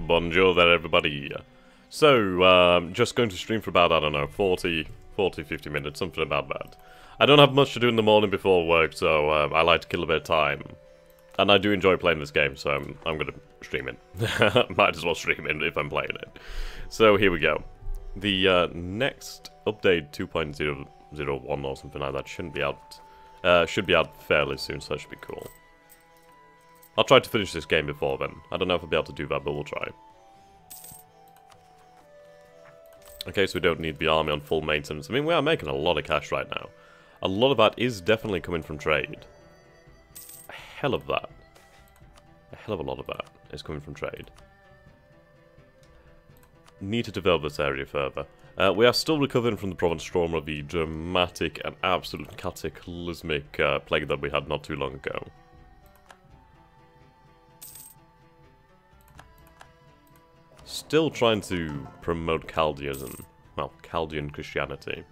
Bonjour there, everybody. So, just going to stream for about, I don't know, 40, 50 minutes, something about that. I don't have much to do in the morning before work, so I like to kill a bit of time. And I do enjoy playing this game, so I'm going to stream it. Might as well stream it if I'm playing it. So, here we go. The next update, 2.001 or something like that, should be out fairly soon, so that should be cool. I'll try to finish this game before then. I don't know if I'll be able to do that, but we'll try. Okay, so we don't need the army on full maintenance. I mean, we are making a lot of cash right now. A lot of that is definitely coming from trade. A hell of that. A hell of a lot of that is coming from trade. Need to develop this area further. We are still recovering from the Province trauma of the dramatic and absolute cataclysmic plague that we had not too long ago. Still trying to promote Chaldeanism. Well, Chaldean Christianity.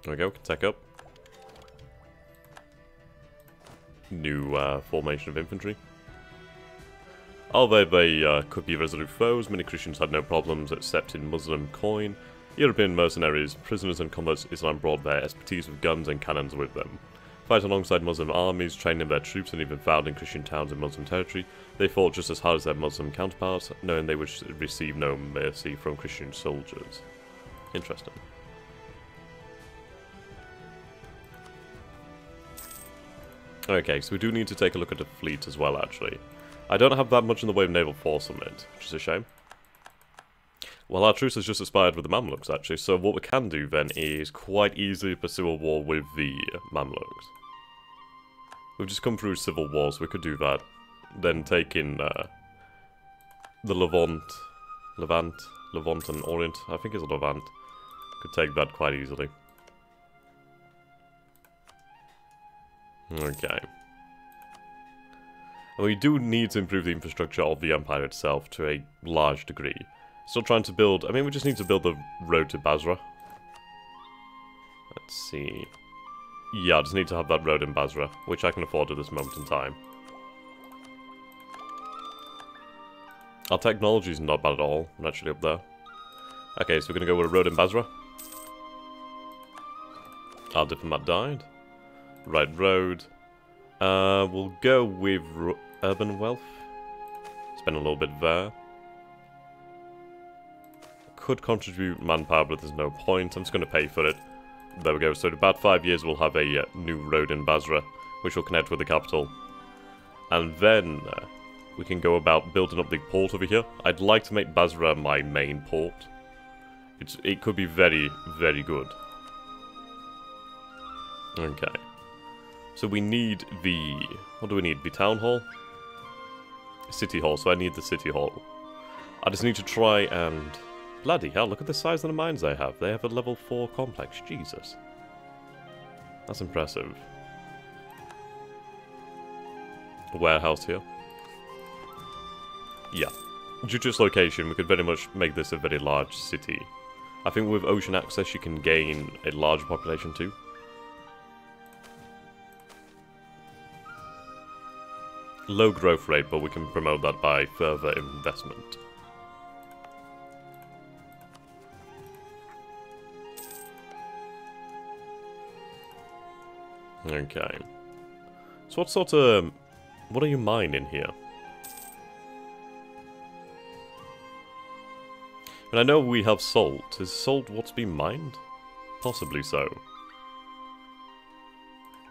There we go, can take up. New formation of infantry. Although they could be resolute foes, many Christians had no problems accepting Muslim coin. European mercenaries, prisoners and converts Islam brought their expertise with guns and cannons with them. Fight alongside Muslim armies, training their troops and even founding Christian towns in Muslim territory, they fought just as hard as their Muslim counterparts, knowing they would receive no mercy from Christian soldiers. Interesting. Okay, so we do need to take a look at the fleet as well, actually. I don't have that much in the way of naval force on it, which is a shame. Well, our truce has just expired with the Mamluks, actually, so what we can do then is quite easily pursue a war with the Mamluks. We've just come through civil wars, so we could do that. Then take in the Levant and Orient, I think it's Levant. Could take that quite easily. Okay. And we do need to improve the infrastructure of the Empire itself to a large degree. Still trying to build... I mean, we just need to build the road to Basra. Let's see... Yeah, I just need to have that road in Basra, which I can afford at this moment in time. Our technology is not bad at all. I'm actually up there. Okay, so we're going to go with a road in Basra. Our diplomat died. Right road. We'll go with urban wealth. Spend a little bit there. Could contribute manpower, but there's no point. I'm just going to pay for it. There we go. So in about 5 years, we'll have a new road in Basra, which will connect with the capital. And then we can go about building up the port over here. I'd like to make Basra my main port. It could be very, very good. Okay. So we need the... What do we need? The town hall? City hall. So I need the city hall. I just need to try and... Bloody hell, look at the size of the mines they have. They have a level 4 complex. Jesus. That's impressive. A warehouse here. Yeah. Due to its location, we could very much make this a very large city. I think with ocean access, you can gain a larger population too. Low growth rate, but we can promote that by further investment. Okay. So what are you mining here? And I know we have salt. Is salt what's being mined? Possibly so.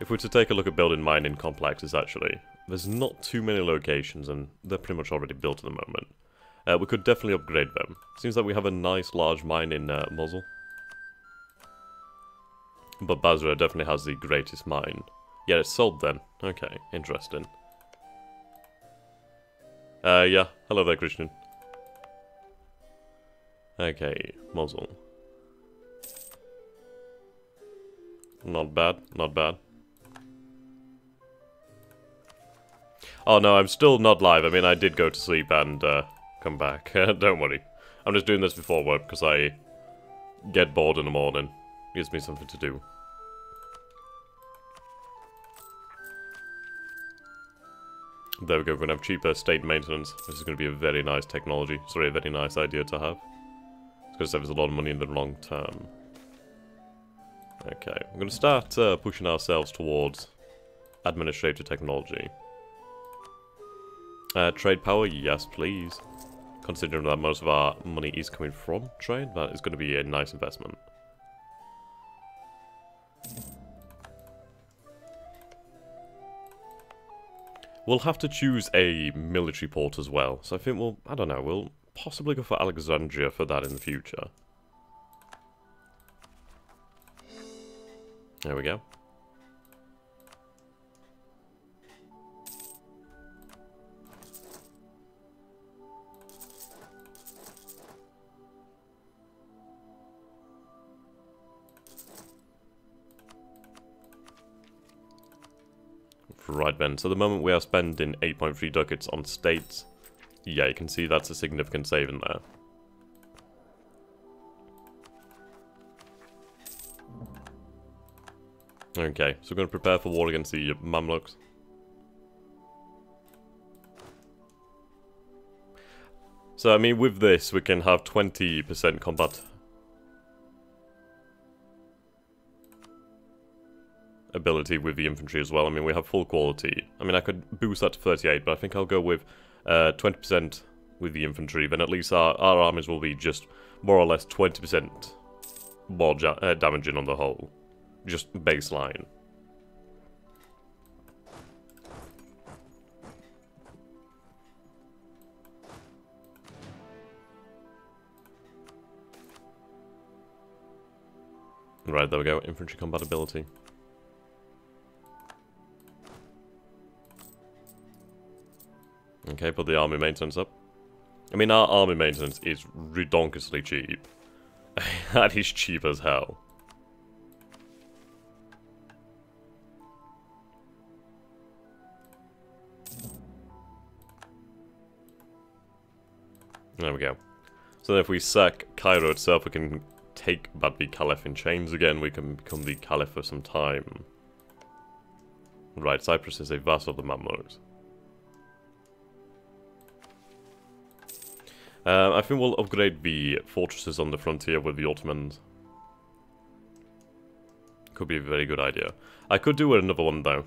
If we were to take a look at building mining complexes, actually, there's not too many locations, and they're pretty much already built at the moment. We could definitely upgrade them. Seems like we have a nice large mine in Mosul. But Basra definitely has the greatest mine. Yeah, it's sold then. Okay, interesting. Yeah. Hello there, Christian. Okay, Mosul. Not bad, not bad. Oh no, I'm still not live. I mean, I did go to sleep and come back. Don't worry. I'm just doing this before work because I get bored in the morning. Gives me something to do. There we go, we're going to have cheaper state maintenance. This is going to be a very nice technology. Sorry, a very nice idea to have. It's going to save us a lot of money in the long term. Okay, we're going to start pushing ourselves towards administrative technology. Trade power, yes please. Considering that most of our money is coming from trade, that is going to be a nice investment. We'll have to choose a military port as well, so I think I don't know, we'll possibly go for Alexandria for that in the future. There we go. Right then, so the moment we are spending 8.3 ducats on states, yeah, you can see that's a significant saving there. Okay, so we're going to prepare for war against the Mamluks. So, I mean, with this, we can have 20% combat ability with the infantry as well. I mean, we have full quality. I mean, I could boost that to 38, but I think I'll go with 20% with the infantry. Then at least our armies will be just more or less 20% more damaging on the whole. Just baseline. Right, there we go. Infantry combat ability. Okay, put the army maintenance up. I mean, our army maintenance is redonkulously cheap. That is cheap as hell. There we go. So then if we sack Cairo itself, we can take Badbi Caliph in chains again. We can become the Caliph for some time. Right, Cyprus is a vassal of the Mamluks. I think we'll upgrade the fortresses on the frontier with the Ottomans. Could be a very good idea. I could do another one though.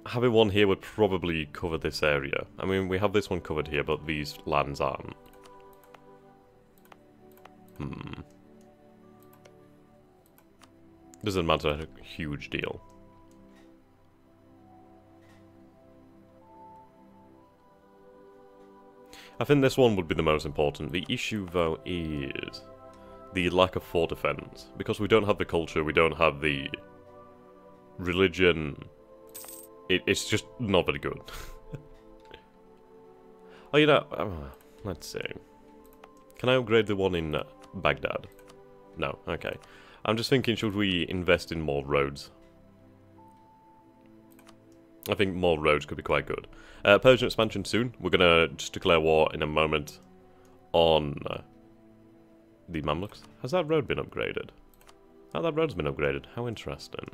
Having one here would probably cover this area. I mean, we have this one covered here, but these lands aren't. Doesn't matter a huge deal. I think this one would be the most important. The issue, though, is the lack of fort defense. Because we don't have the culture, we don't have the religion. It's just not very good. Oh, you know, let's see. Can I upgrade the one in Baghdad? No, okay. I'm just thinking, should we invest in more roads? I think more roads could be quite good. Persian expansion soon. We're going to just declare war in a moment on the Mamluks. Has that road been upgraded? Oh, that road's been upgraded. How interesting.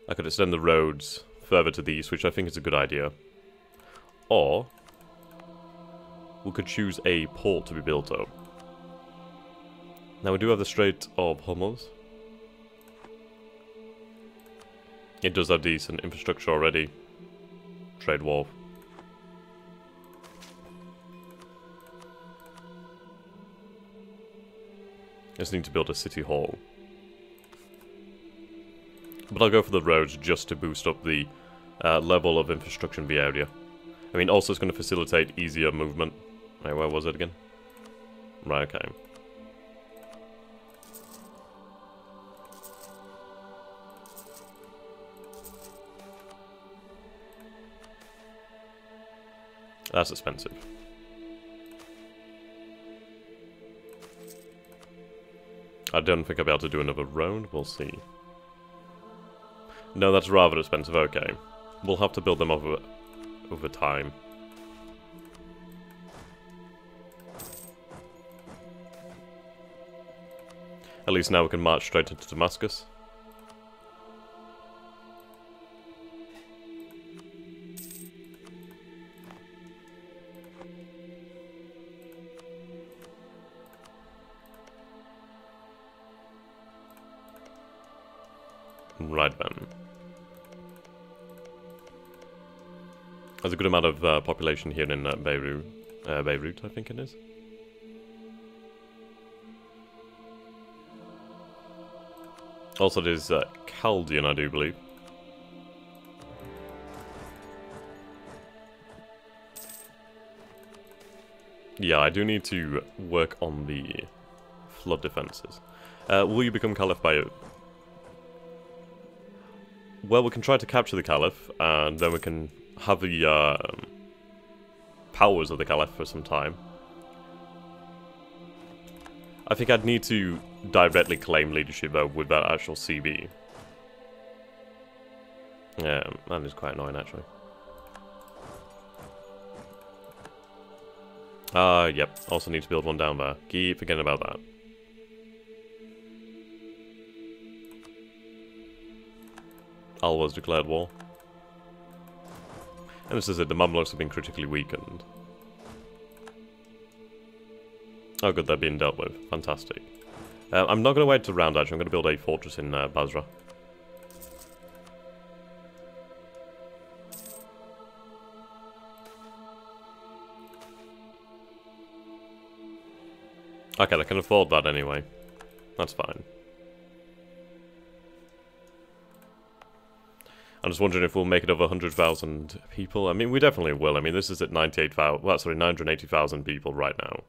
I could extend the roads further to the east, which I think is a good idea. Or we could choose a port to be built up. Now we do have the Strait of Hormuz. It does have decent infrastructure already. Trade wharf. Just need to build a city hall. But I'll go for the roads just to boost up the level of infrastructure in the area. I mean, also it's going to facilitate easier movement. Right, where was it again? Right, okay. That's expensive. I don't think I'll be able to do another road. We'll see. No, that's rather expensive. Okay. We'll have to build them over time. At least now we can march straight into Damascus. Right then. There's a good amount of population here in Beirut, I think it is. Also, there's Chaldean, I do believe. Yeah, I do need to work on the flood defenses. Will you become Caliph by... Well, we can try to capture the Caliph, and then we can have the powers of the Caliph for some time. I think I'd need to directly claim leadership, though, with that actual CB. Yeah, that is quite annoying, actually. Yep. Also need to build one down there. Keep forgetting about that. Alwa's declared war. And this is it, the Mamluks have been critically weakened. Oh good, they're being dealt with. Fantastic. I'm not going to wait to round actually, I'm going to build a fortress in Basra. Okay, I can afford that anyway. That's fine. I'm just wondering if we'll make it over 100,000 people. I mean, we definitely will. I mean, this is at 98,000. Well, sorry, 980,000 people right now.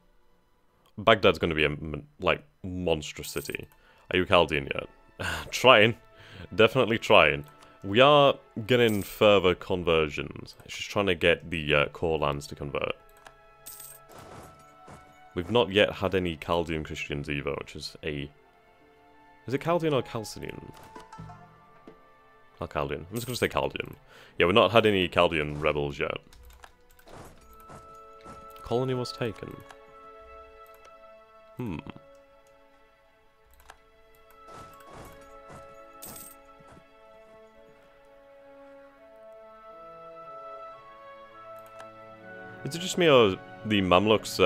Baghdad's going to be a, like, monstrous city. Are you Chaldean yet? Trying. Definitely trying. We are getting further conversions. It's just trying to get the core lands to convert. We've not yet had any Chaldean Christians either, which is a... Is it Chaldean or Chalcedonian? Not Chaldean. I'm just going to say Chaldean. Yeah, we've not had any Chaldean rebels yet. Colony was taken. Is it just me or the Mamluks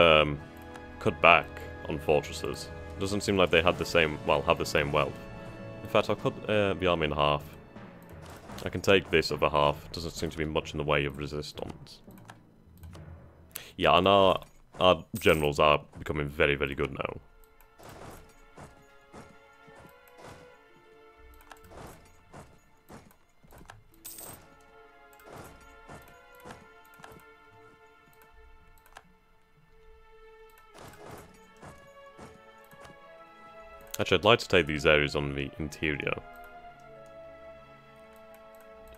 cut back on fortresses? Doesn't seem like they had the same, well, have the same wealth. In fact, I'll cut the army in half. I can take this other half. Doesn't seem to be much in the way of resistance. Yeah, and our generals are becoming very, very good now. Actually, I'd like to take these areas on the interior.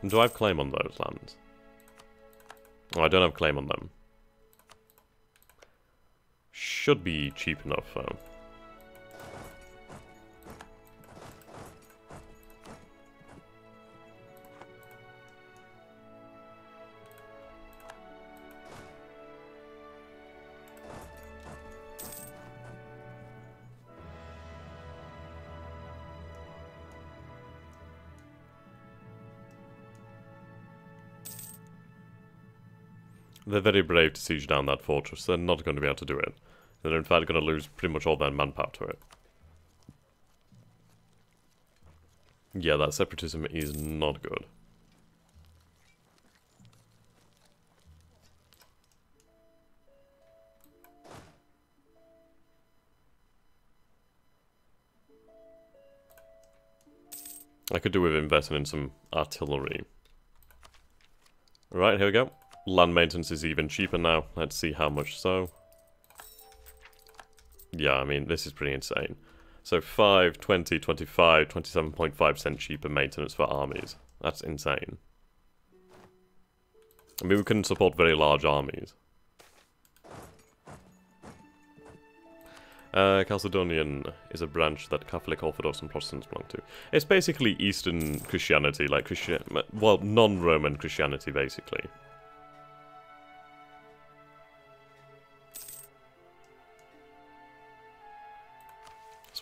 Do I have claim on those lands? Oh, I don't have claim on them. Should be cheap enough, though. They're very brave to siege down that fortress. They're not going to be able to do it. They're in fact going to lose pretty much all their manpower to it. Yeah, that separatism is not good. I could do with investing in some artillery. Right, here we go. Land maintenance is even cheaper now. Let's see how much so. Yeah, I mean, this is pretty insane. So 5, 20, 25, 27.5% cheaper maintenance for armies. That's insane. I mean, we can support very large armies. Chalcedonian is a branch that Catholic, Orthodox and Protestants belong to. It's basically Eastern Christianity, like well, non-Roman Christianity, basically.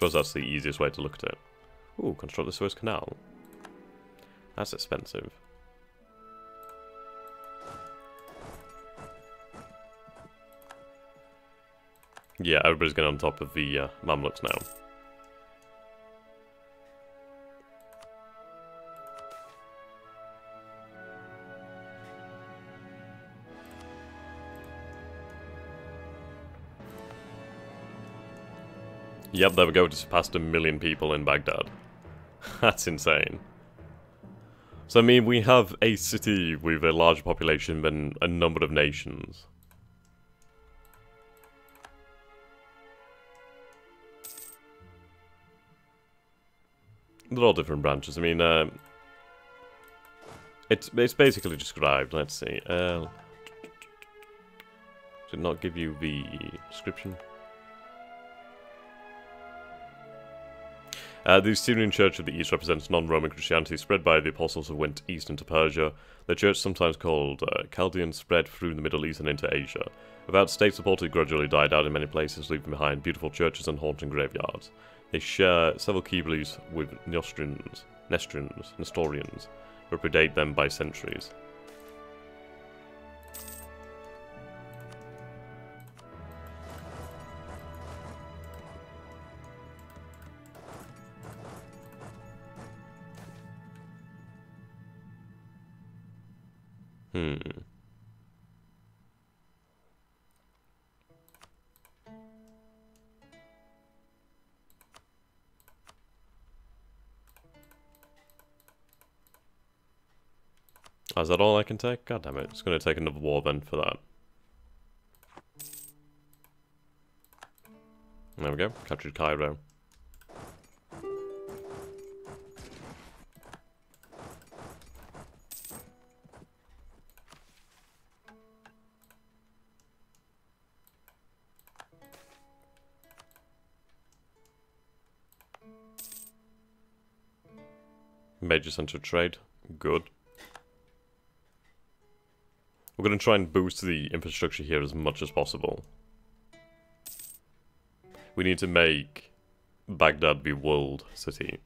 suppose that's the easiest way to look at it. Ooh, construct the Suez Canal. That's expensive. Yeah, everybody's getting on top of the Mamluks now. Yep, there we go, just past 1 million people in Baghdad. That's insane. So, I mean, we have a city with a larger population than a number of nations. They're all different branches. I mean, it's basically described. Let's see. Did it not give you the description? The Syrian Church of the East represents non-Roman Christianity spread by the apostles who went east into Persia. The church, sometimes called Chaldean, spread through the Middle East and into Asia. Without state support, it gradually died out in many places, leaving behind beautiful churches and haunting graveyards. They share several key beliefs with Nestorians, who predate them by centuries. Oh, is that all I can take? God damn it. It's going to take another war then for that. There we go. Captured Cairo. Major center of trade. Good. We're going to try and boost the infrastructure here as much as possible. We need to make Baghdad be world city.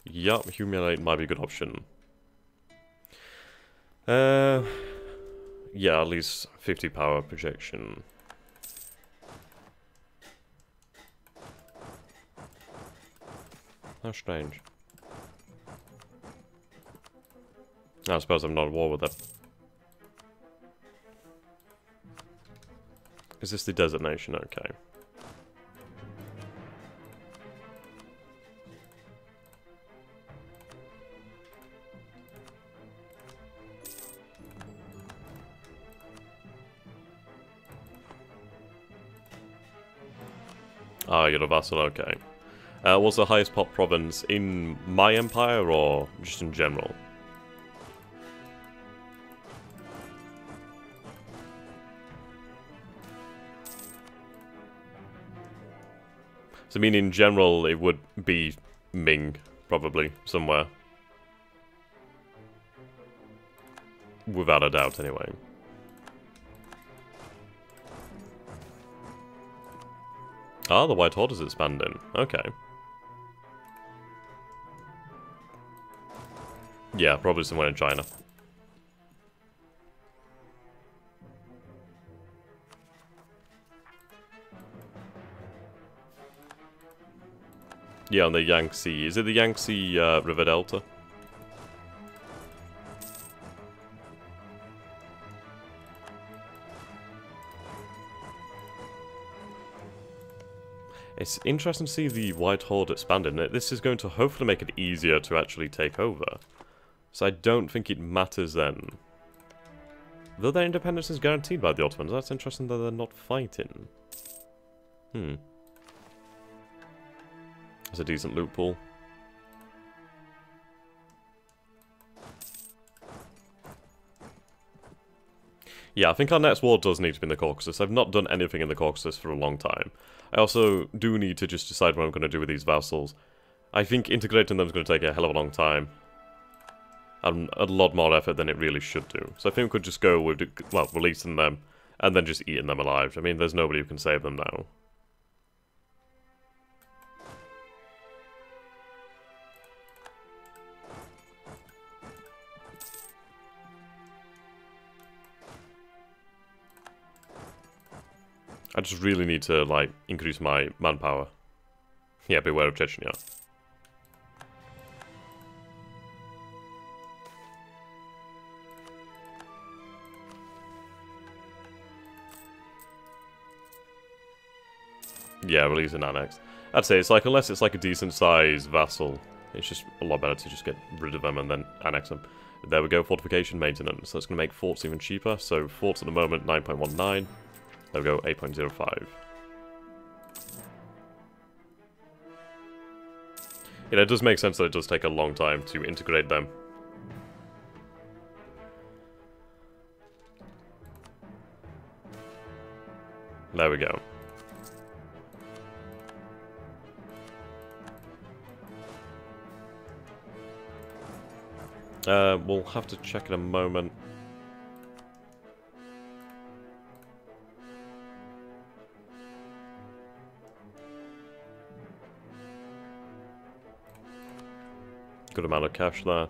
Yup, humiliate might be a good option. Yeah, at least 50 power projection. How strange. I suppose I'm not at war with it. Is this the desert nation? Okay. Ah, you're a vassal, okay. What's the highest pop province in my empire, or just in general? So I mean, in general, it would be Ming, probably, somewhere. Without a doubt, anyway. Ah, the White Horde is expanding. Okay. Yeah, probably somewhere in China. Yeah, on the Yangtze. Is it the Yangtze River Delta? It's interesting to see the White Horde expanding. This is going to hopefully make it easier to actually take over. So I don't think it matters then. Though their independence is guaranteed by the Ottomans, that's interesting that they're not fighting. That's a decent loot pool. Yeah, I think our next war does need to be in the Caucasus. I've not done anything in the Caucasus for a long time. I also do need to just decide what I'm going to do with these vassals. I think integrating them is going to take a hell of a long time. and a lot more effort than it really should do. So I think we could just go with, well, releasing them, and then just eating them alive. I mean, there's nobody who can save them now. I just really need to, like, increase my manpower. Yeah, beware of Chechnya. Yeah, release an annex. I'd say it's like, unless it's like a decent sized vassal, it's just a lot better to just get rid of them and then annex them. There we go, fortification maintenance. That's going to make forts even cheaper. So forts at the moment, 9.19. There we go, 8.05. Yeah, it does make sense that it does take a long time to integrate them. There we go. We'll have to check in a moment. Good amount of cash there.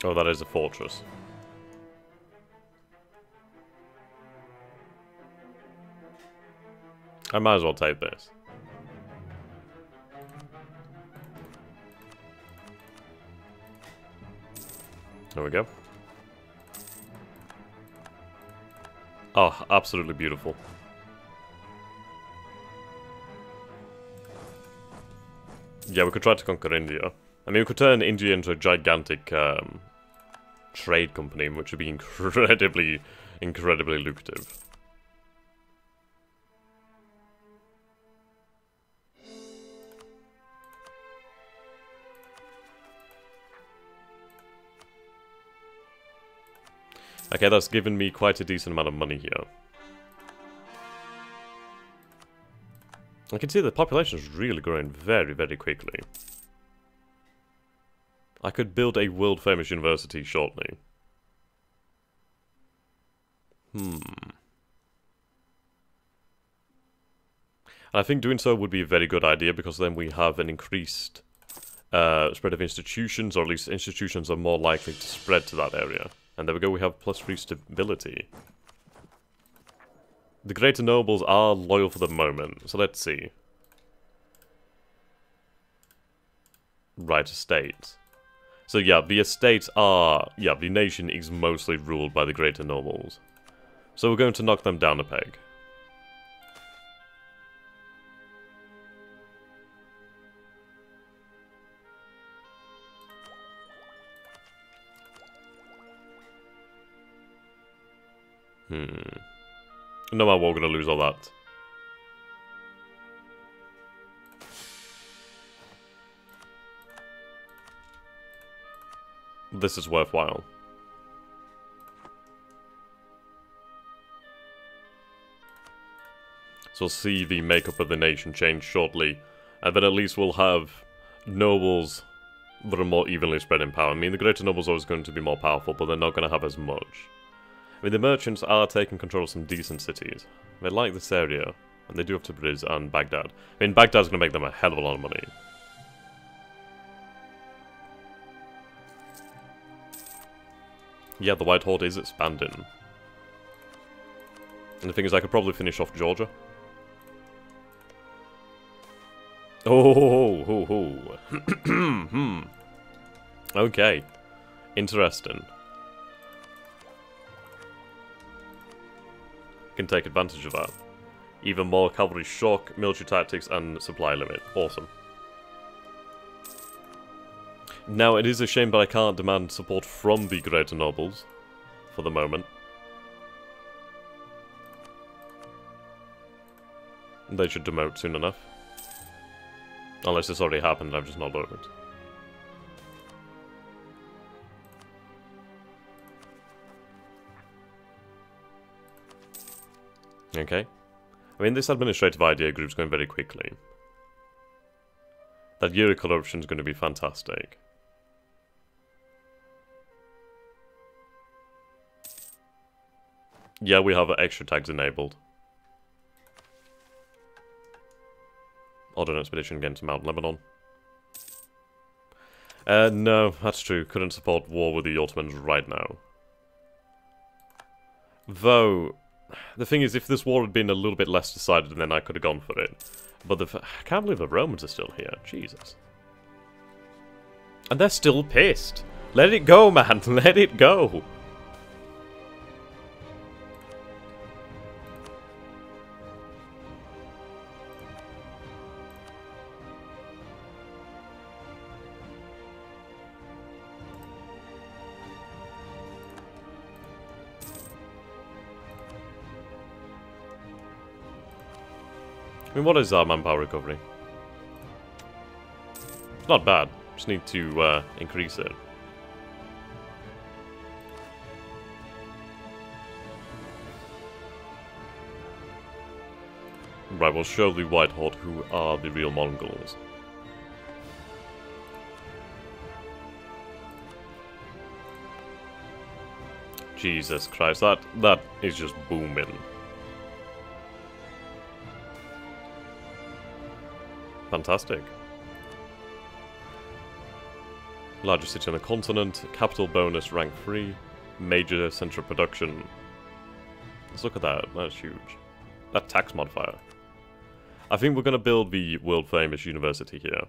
Oh, that is a fortress. I might as well take this. There we go. Oh, absolutely beautiful. Yeah, we could try to conquer India. I mean, we could turn India into a gigantic trade company, which would be incredibly, incredibly lucrative. Okay, that's given me quite a decent amount of money here. I can see the population is really growing very, very quickly. I could build a world-famous university shortly. And I think doing so would be a very good idea, because then we have an increased spread of institutions, or at least institutions are more likely to spread to that area. And there we go, we have +3 stability. The greater nobles are loyal for the moment, so let's see. Right, estates. So yeah, the estates are... yeah, the nation is mostly ruled by the greater nobles. So we're going to knock them down a peg. No matter what, we're going to lose all that. This is worthwhile. So we'll see the makeup of the nation change shortly, and then at least we'll have nobles that are more evenly spread in power. I mean, the greater nobles are always going to be more powerful, but they're not going to have as much. I mean, the merchants are taking control of some decent cities. They like this area, and they do have Tabriz and Baghdad. I mean, Baghdad's going to make them a hell of a lot of money. Yeah, the White Horde is expanding. And the thing is, I could probably finish off Georgia. Oh, ho, ho. Okay. Interesting. Can take advantage of that. Even more cavalry shock, military tactics, and supply limit. Awesome. Now, it is a shame that I can't demand support from the greater nobles for the moment. They should demote soon enough. Unless it's already happened and I've just not looked. Okay. I mean, this administrative idea group's going very quickly. That year of corruption is going to be fantastic. Yeah, we have extra tags enabled. Order an expedition against Mount Lebanon. No, that's true. Couldn't support war with the Ottomans right now. Though, the thing is, if this war had been a little bit less decided, then I could have gone for it. But I can't believe the Romans are still here. Jesus. And they're still pissed. Let it go, man. Let it go. I mean, what is our manpower recovery? It's not bad. Just need to increase it. Right, we'll show the White Horde who are the real Mongols. Jesus Christ, that is just booming. Fantastic. Largest city on the continent, capital bonus, rank 3, major centre of production. Let's look at that, that's huge. That tax modifier. I think we're going to build the world famous university here.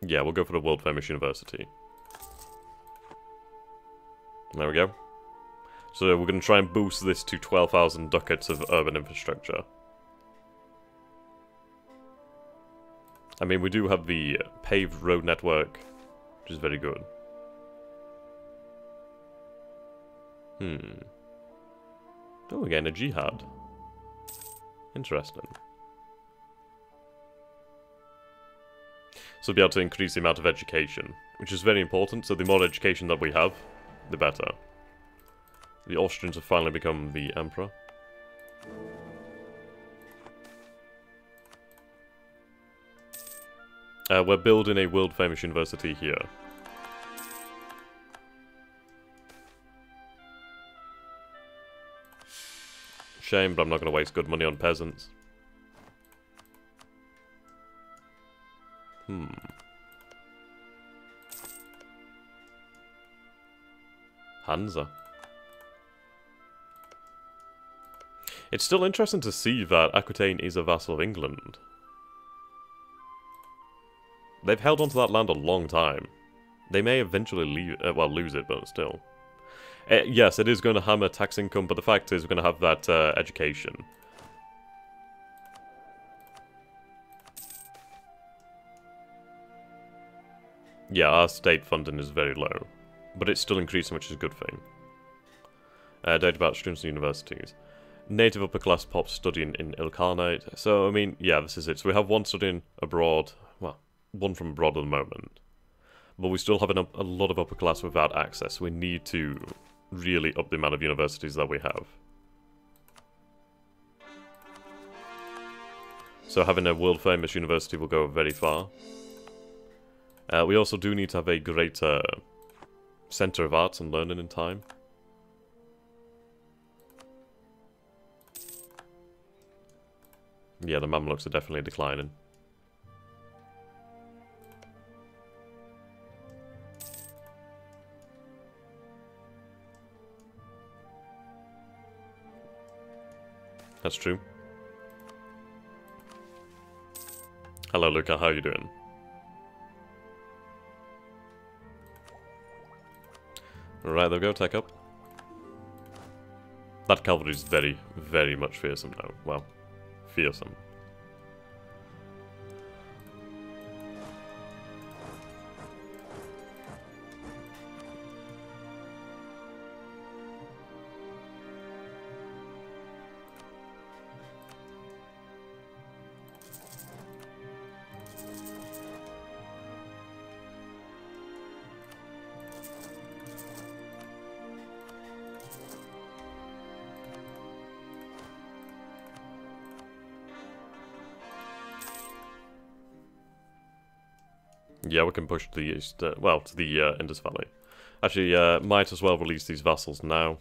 Yeah, we'll go for the world famous university. There we go. So we're going to try and boost this to 12,000 ducats of urban infrastructure. I mean, we do have the paved road network, which is very good. Oh, again, a jihad. Interesting. So we'll be able to increase the amount of education, which is very important. So the more education that we have, the better. The Austrians have finally become the emperor. We're building a world-famous university here. Shame, but I'm not going to waste good money on peasants. Hansa. It's still interesting to see that Aquitaine is a vassal of England. They've held onto that land a long time. They may eventually lose it, but still. Yes, it is going to hammer tax income, but the fact is we're going to have that education. Yeah, our state funding is very low, but it's still increasing, which is a good thing. Data about students and universities. Native upper class pops studying in Il-kharnate. So, I mean, yeah, this is it. So we have one studying abroad, well, one from abroad at the moment. But we still have a lot of upper class without access. We need to really up the amount of universities that we have. So having a world famous university will go very far. We also do need to have a greater centre of arts and learning in time. Yeah, the Mamluks are definitely declining. That's true. Hello, Luca. How are you doing? Right, there we go. Tech up. That cavalry is very, very much fearsome now. Well, fearsome. Yeah, we can push to the east, well, to the Indus Valley. Actually, might as well release these vassals now.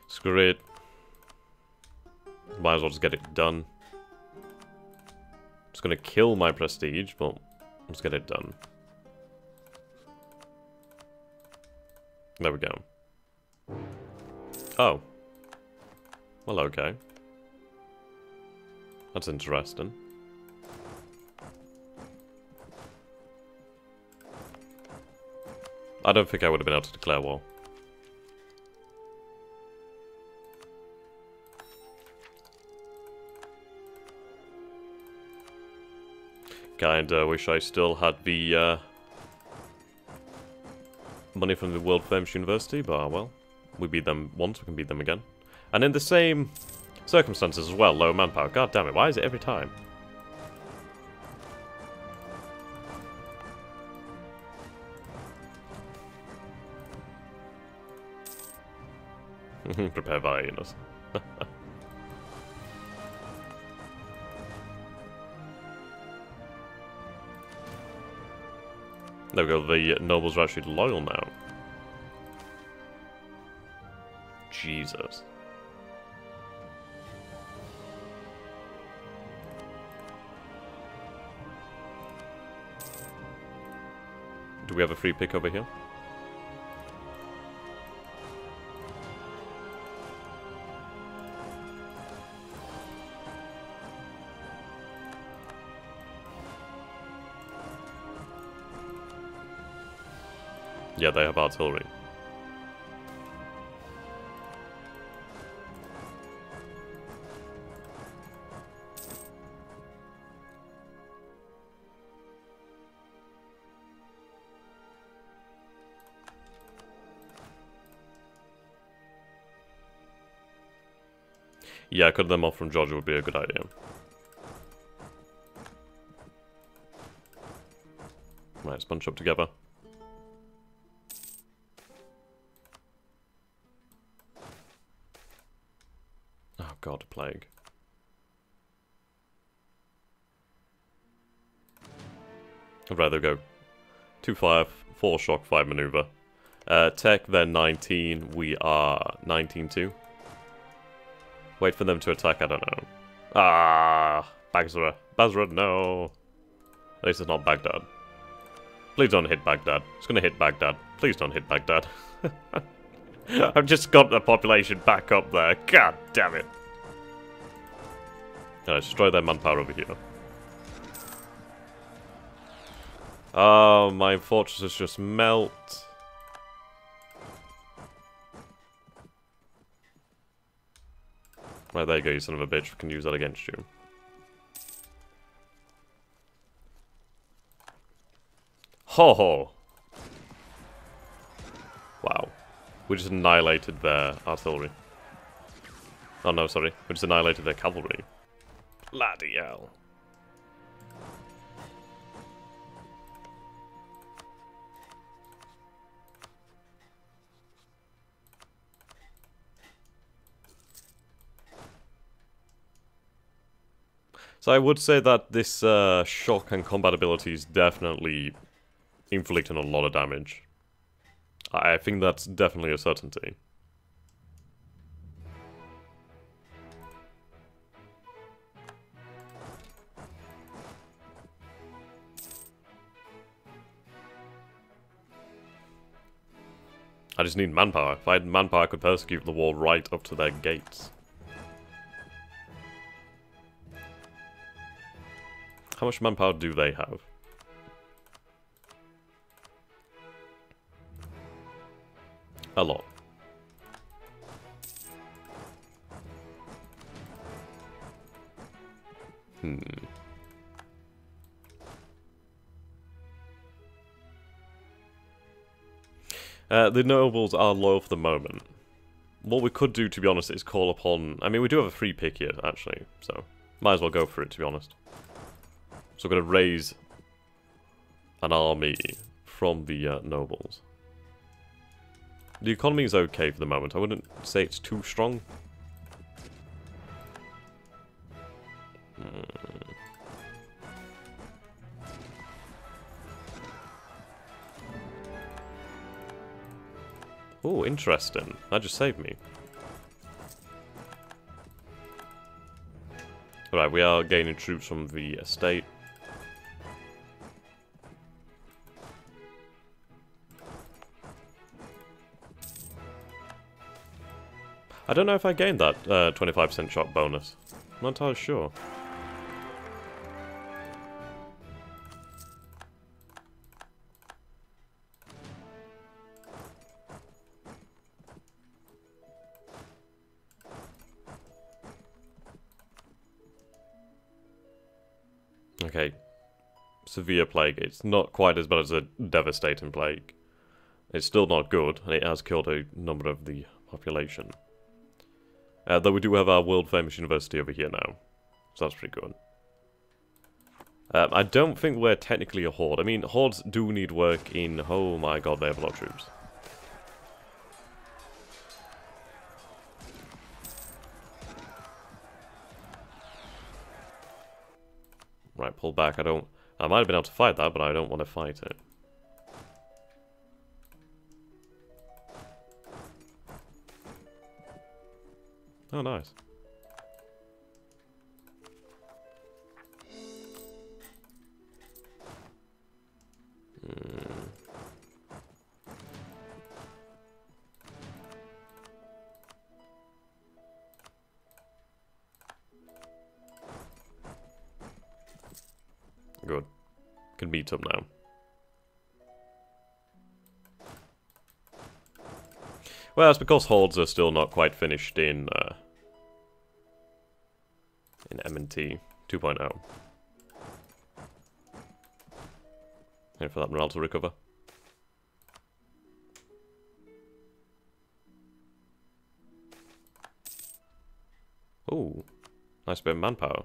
Screw it. Might as well just get it done. It's gonna kill my prestige, but let's get it done. There we go. Oh. Well, okay. That's interesting. I don't think I would have been able to declare war. Kinda wish I still had the money from the world famous university, but well, we beat them once, we can beat them again. And in the same circumstances as well, low manpower. God damn it, why is it every time? Prepare hyenas. There we go, the nobles are actually loyal now. Jesus. Do we have a free pick over here? Yeah, they have artillery. Yeah, cut them off from Georgia would be a good idea. Right, let's bunch up together. Oh god, plague. I'd rather go 2 fire, 4 shock, 5 maneuver. Tech, they're 19, we are 19-2. Wait for them to attack, I don't know. Ah, Basra. Basra, no. At least it's not Baghdad. Please don't hit Baghdad. It's gonna hit Baghdad. Please don't hit Baghdad. I've just got the population back up there. God damn it. Alright, destroy their manpower over here. Oh, my fortresses just melt. Right, there you go, you son of a bitch. We can use that against you. Ho ho! Wow. We just annihilated their artillery. Oh no, sorry. We just annihilated their cavalry. Bloody hell. So I would say that this shock and combat ability is definitely inflicting a lot of damage. I think that's definitely a certainty. I just need manpower. If I had manpower, I could persecute the war right up to their gates. How much manpower do they have? A lot. The nobles are loyal for the moment. What we could do, to be honest, is call upon... I mean, we do have a free pick here, actually, so might as well go for it, to be honest. So we're going to raise an army from the nobles. The economy is okay for the moment. I wouldn't say it's too strong. Oh, interesting. That just saved me. Right, we are gaining troops from the estate. I don't know if I gained that 25% shock bonus. I'm not entirely sure. Okay. Severe plague. It's not quite as bad as a devastating plague. It's still not good, and it has killed a number of the population. Though we do have our world-famous university over here now. So that's pretty good. I don't think we're technically a horde. I mean, hordes do need work in... Oh my god, they have a lot of troops. Right, pull back. I might have been able to fight that, but I don't want to fight it. Oh, nice. Good. Can meet up now. Well, it's because hordes are still not quite finished in M&T 2.0. Wait for that morale to recover. Ooh, nice bit of manpower.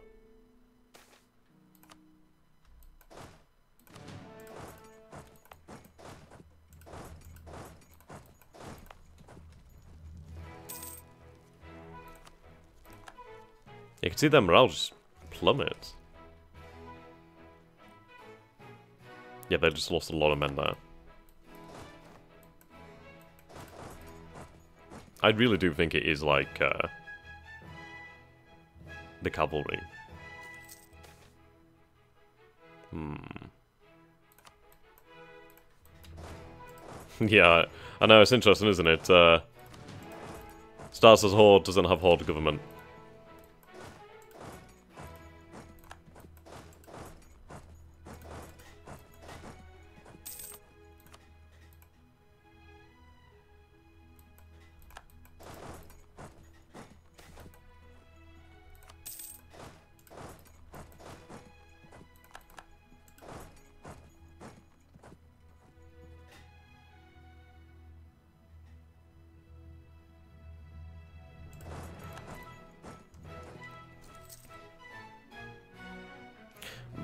You can see their morale just plummet. Yeah, they just lost a lot of men there. I really do think it is like the cavalry. Yeah, I know, it's interesting, isn't it? Starts as Horde, doesn't have Horde government.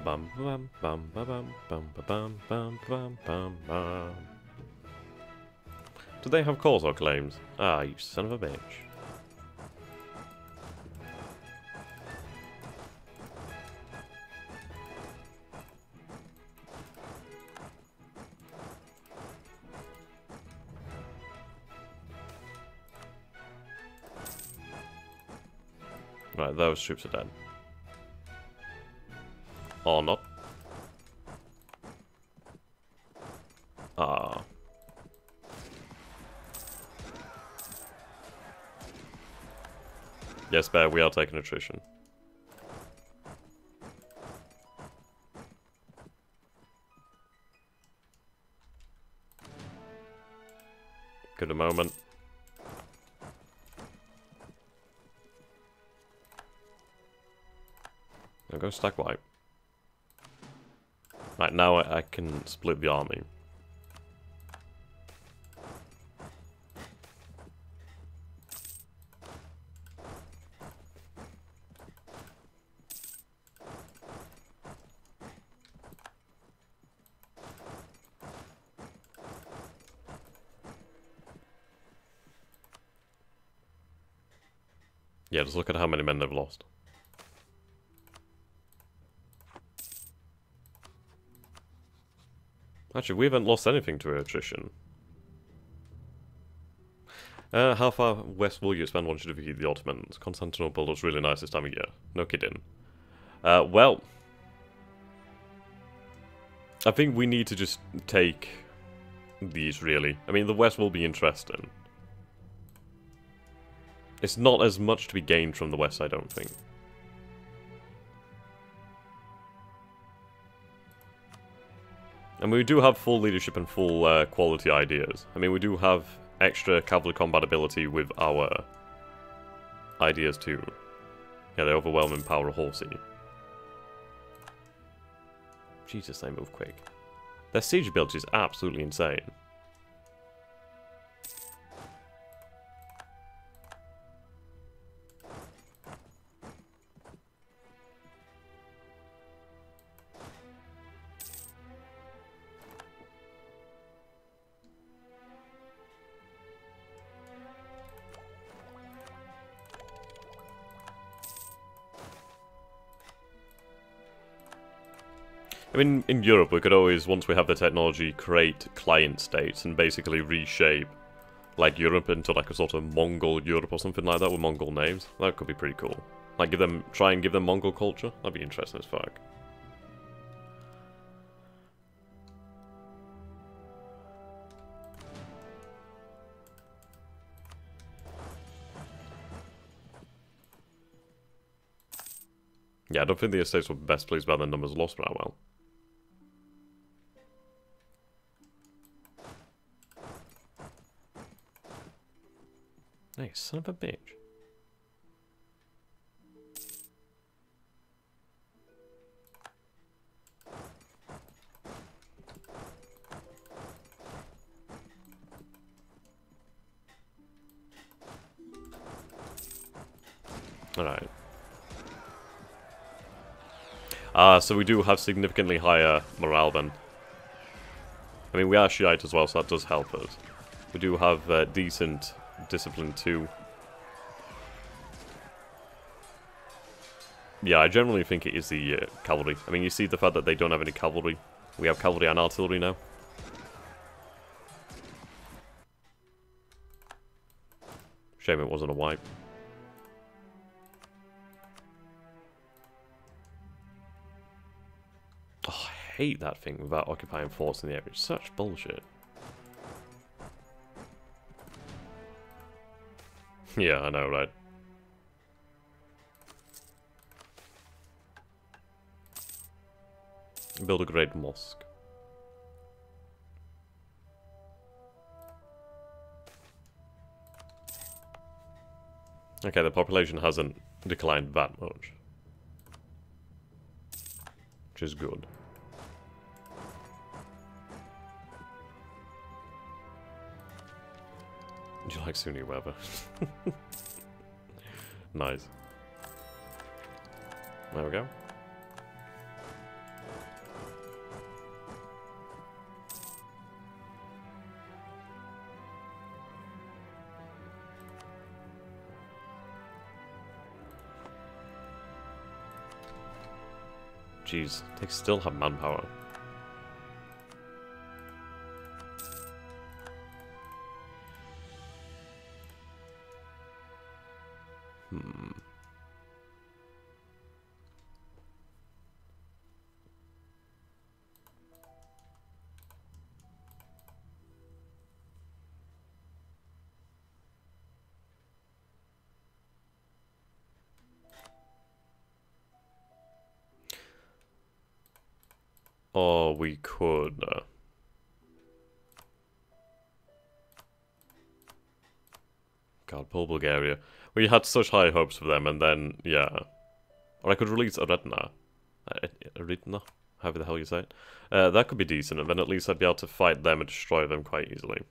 Bum bum bum bum bum bum bum bum bum bum. Do they have calls or claims? Ah, you son of a bitch. Right, those troops are dead. Or not. Ah. Yes, Bear, we are taking attrition. Give it a moment. Now go stack wipe. Right, now I can split the army. Yeah, just look at how many men they've lost. Actually, we haven't lost anything to attrition. How far west will you expand once you defeat the Ottomans? Constantinople looks really nice this time of year. No kidding. Well, I think we need to just take these, really. I mean, the west will be interesting. It's not as much to be gained from the west, I don't think. And we do have full leadership and full quality ideas. I mean, we do have extra cavalry combat ability with our ideas too. Yeah, the overwhelming power of Horsey. Jesus, they move quick. Their siege ability is absolutely insane. I mean, in Europe, we could always, once we have the technology, create client states and basically reshape, like, Europe into, like, a sort of Mongol Europe or something like that with Mongol names. That could be pretty cool. Like, try and give them Mongol culture. That'd be interesting as fuck. Yeah, I don't think the estates were best pleased by the numbers lost, but well. Hey, son of a bitch. Alright. So we do have significantly higher morale then. I mean, we are Shiite as well, so that does help us. We do have decent discipline too. Yeah, I generally think it is the cavalry. I mean, you see the fact that they don't have any cavalry. We have cavalry and artillery now. Shame it wasn't a wipe. Oh, I hate that thing about occupying forts in the area. It's such bullshit. Yeah, I know, right? Build a great mosque. Okay, the population hasn't declined that much. Which is good. Do you like Sunni weather? Nice. There we go. Jeez, they still have manpower. Or we could... God, poor Bulgaria. We had such high hopes for them, and then, yeah. Or I could release Aretna. Aretna? However the hell you say it. That could be decent, and then at least I'd be able to fight them and destroy them quite easily.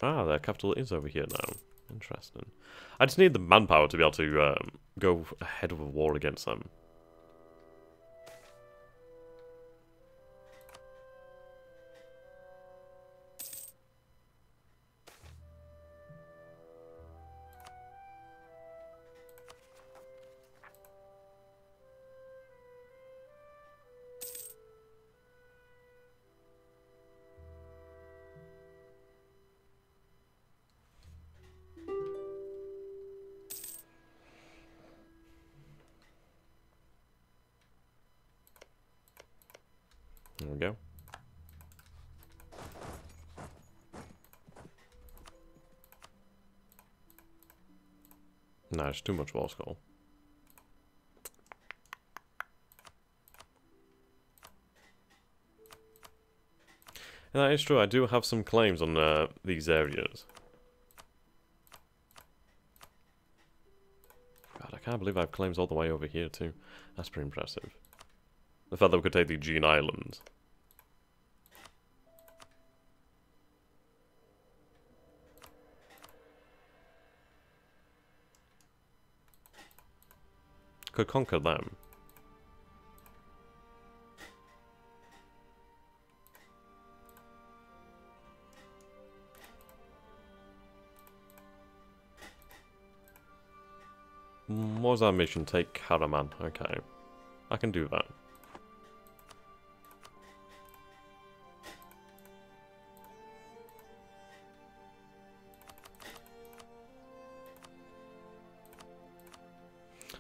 Ah, their capital is over here now. Interesting. I just need the manpower to be able to go ahead of a war against them. There we go. Nice, too much war skull. And that is true, I do have some claims on these areas. God, I can't believe I have claims all the way over here too. That's pretty impressive. The fact that we could take the Gene Islands. Could conquer them. What was our mission? Take Karaman. Okay. I can do that.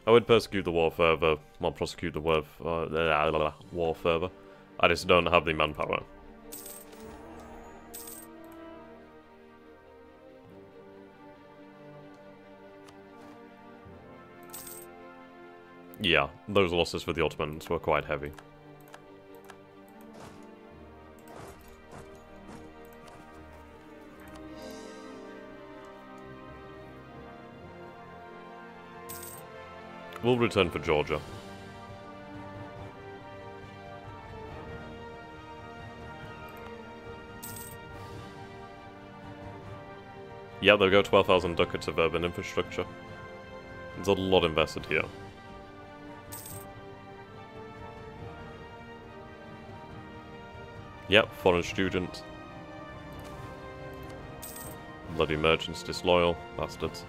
I would persecute the war further. Well, prosecute the war further. I just don't have the manpower. Yeah, those losses for the Ottomans were quite heavy. We'll return for Georgia. Yeah, there we go, 12,000 ducats of urban infrastructure. There's a lot invested here. Yep, foreign students. Bloody merchants, disloyal bastards.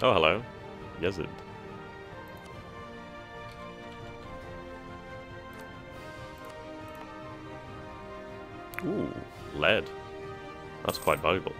Oh, hello. Yazid. Ooh, lead. That's quite valuable.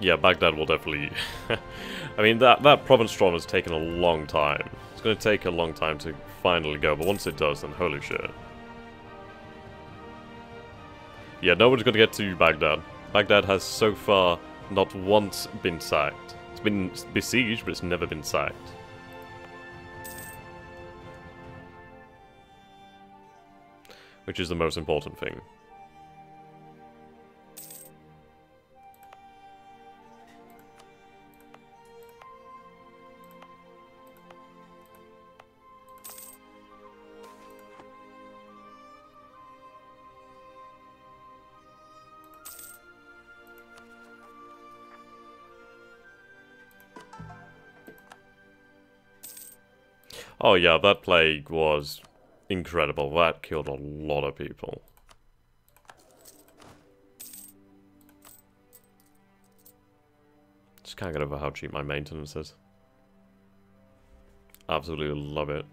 Yeah, Baghdad will definitely... I mean, that province drawn has taken a long time. It's going to take a long time to finally go, but once it does, then holy shit. Yeah, nobody's going to get to Baghdad. Baghdad has so far not once been sacked. It's been besieged, but it's never been sacked. Which is the most important thing. Oh yeah, that plague was incredible. That killed a lot of people. Just can't get over how cheap my maintenance is. Absolutely love it.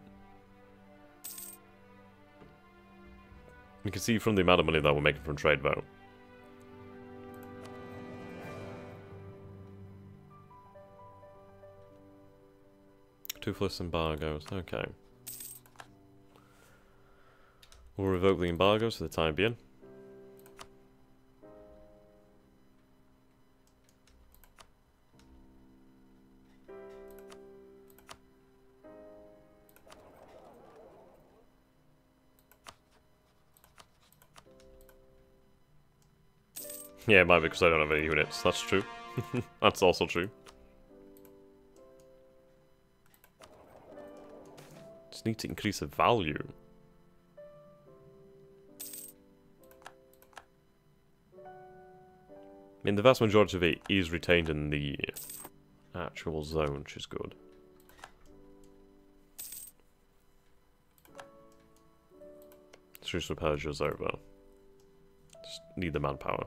You can see from the amount of money that we're making from trade though. Toothless embargoes, okay. We'll revoke the embargoes for the time being. Yeah, it might be because I don't have any units, that's true. That's also true. Just need to increase the value. I mean, the vast majority of it is retained in the actual zone, which is good. Truce with Persia's over. Just need the manpower.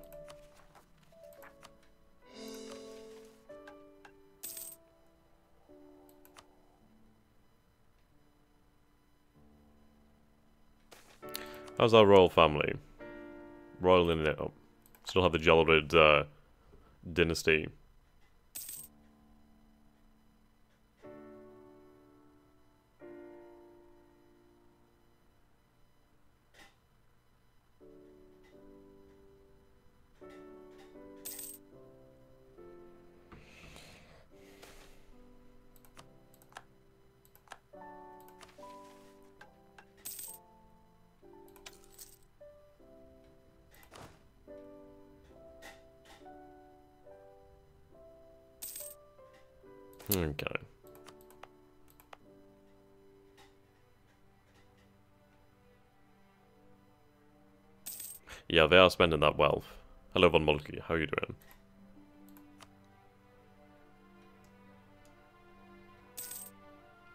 How's our royal family? Royal in it. Oh, still have the Gelrid dynasty. Okay. Yeah, they are spending that wealth. Hello, Von Moltke. How are you doing?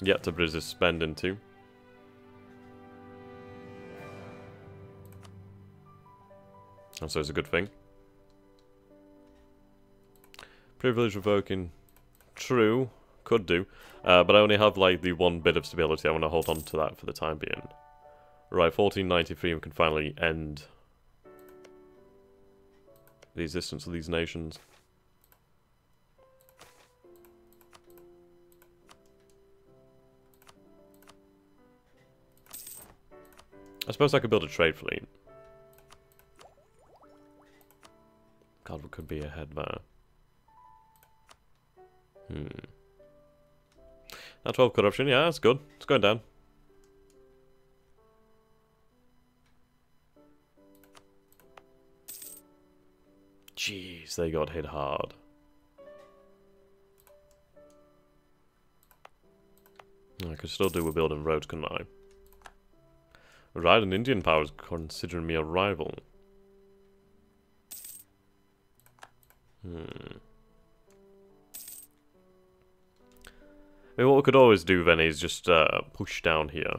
Yeah, Tabriz is spending too. And so it's a good thing. Privilege revoking. True. Could do. But I only have like the one bit of stability. I want to hold on to that for the time being. Right, 1493 we can finally end the existence of these nations. I suppose I could build a trade fleet. God, what could be ahead there? Now 12 corruption, yeah, that's good. It's going down. Jeez, they got hit hard. I could still do with building roads, couldn't I? Right, an Indian power is considering me a rival. I mean, what we could always do then is just push down here.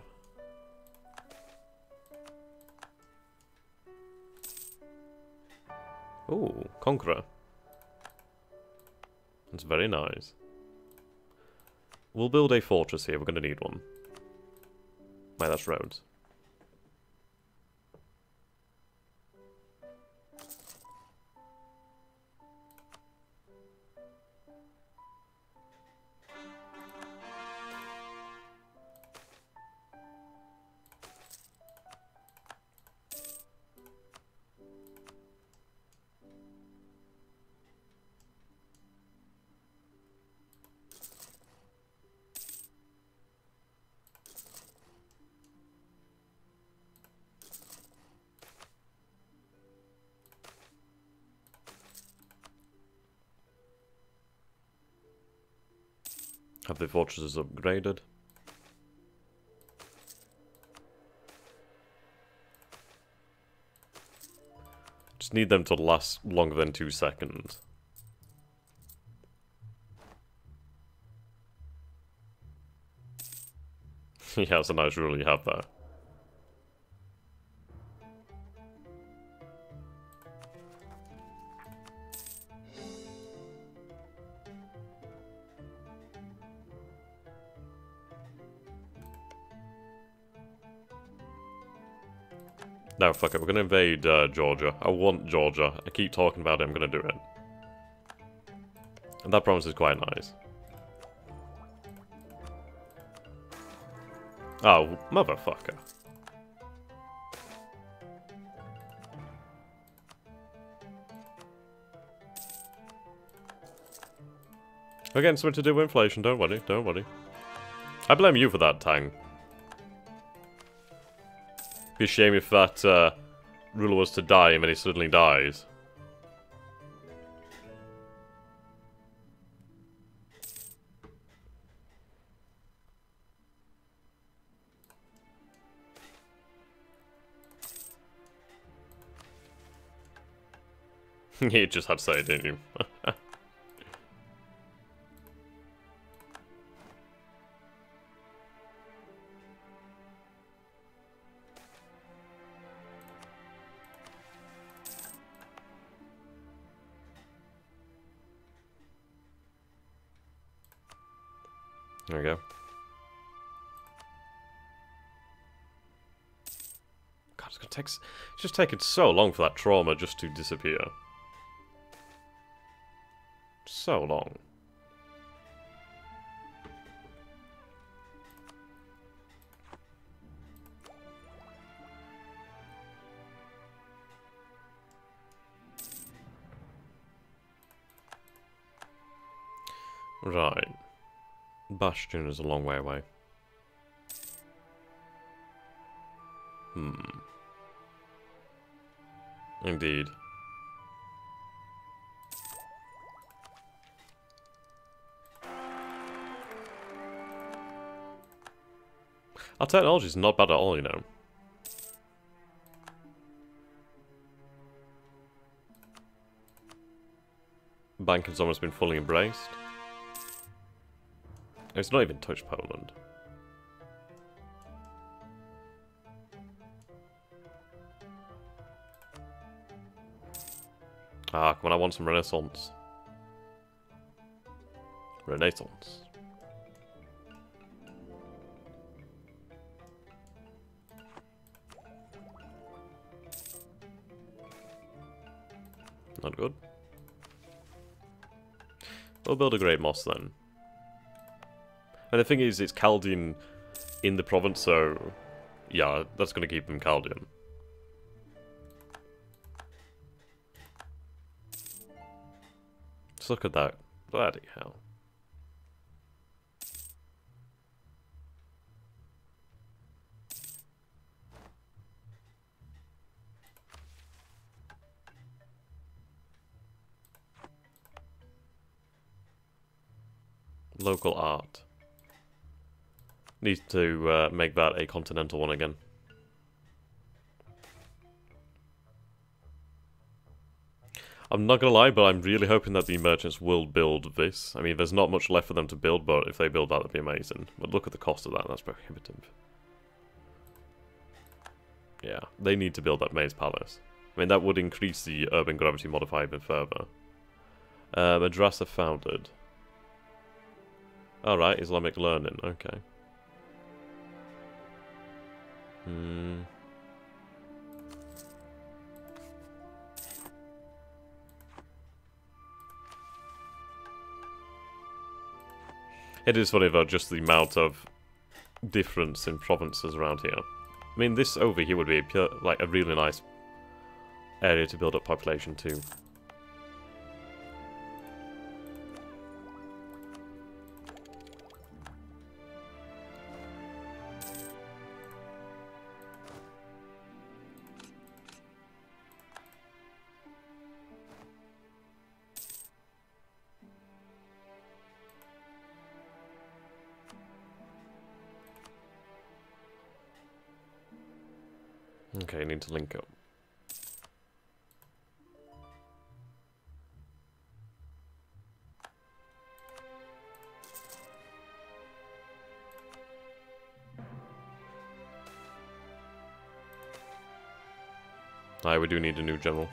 Ooh, Conqueror. That's very nice. We'll build a fortress here, we're going to need one. Right, that's roads. Have the fortresses upgraded? Just need them to last longer than 2 seconds. Yeah, it's a nice rule you have there. No, fuck it, we're gonna invade Georgia. I want Georgia. I keep talking about it, I'm gonna do it. And that promise is quite nice. Oh, motherfucker. We're getting something to do with inflation, don't worry, don't worry. I blame you for that, Tang. Be a shame if that ruler was to die and then he suddenly dies. You just had to say it, didn't you? There we go. God, It's just taken so long for that trauma just to disappear. So long. Right. Bastion is a long way away. Indeed. Our technology is not bad at all, you know. Banking's almost been fully embraced. It's not even touched Poland. Ah, come on, I want some Renaissance. Renaissance. Not good. We'll build a Great Moss then. And the thing is, it's Chaldean in the province, so yeah, that's going to keep him Chaldean. Just look at that. Bloody hell. Local art. Need to make that a continental one again. I'm not gonna lie, but I'm really hoping that the merchants will build this. I mean, there's not much left for them to build, but if they build that, that'd be amazing. But look at the cost of that, that's prohibitive. Yeah, they need to build that maze palace. I mean, that would increase the urban gravity modifier even further. Madrasa founded. Alright, Islamic learning, okay. It is funny though, just the amount of difference in provinces around here. I mean, this over here would be like a really nice area to build up population too. Okay, need to link up. We do need a new general.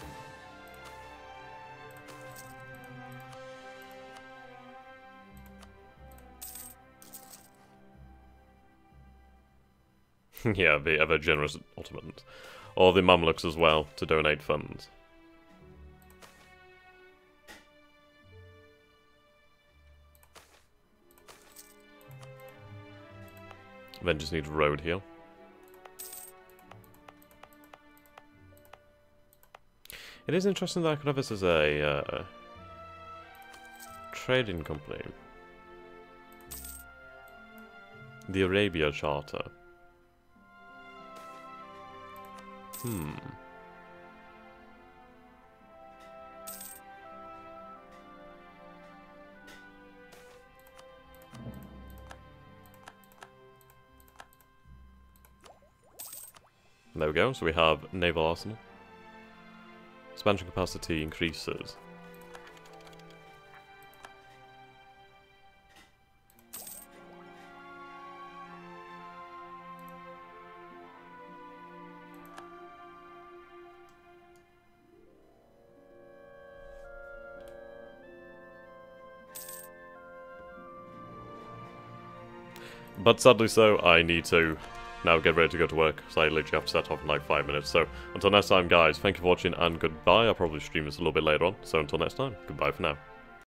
Yeah, the ever generous Ottomans. Or the Mamluks as well, to donate funds. Then just need a road here. It is interesting that I could have this as a trading company. The Arabia Charter. There we go, so we have naval arsenal. Expansion capacity increases. But sadly so, I need to now get ready to go to work, so I literally have to set off in like 5 minutes. So until next time, guys, thank you for watching and goodbye. I'll probably stream this a little bit later on. So until next time, goodbye for now.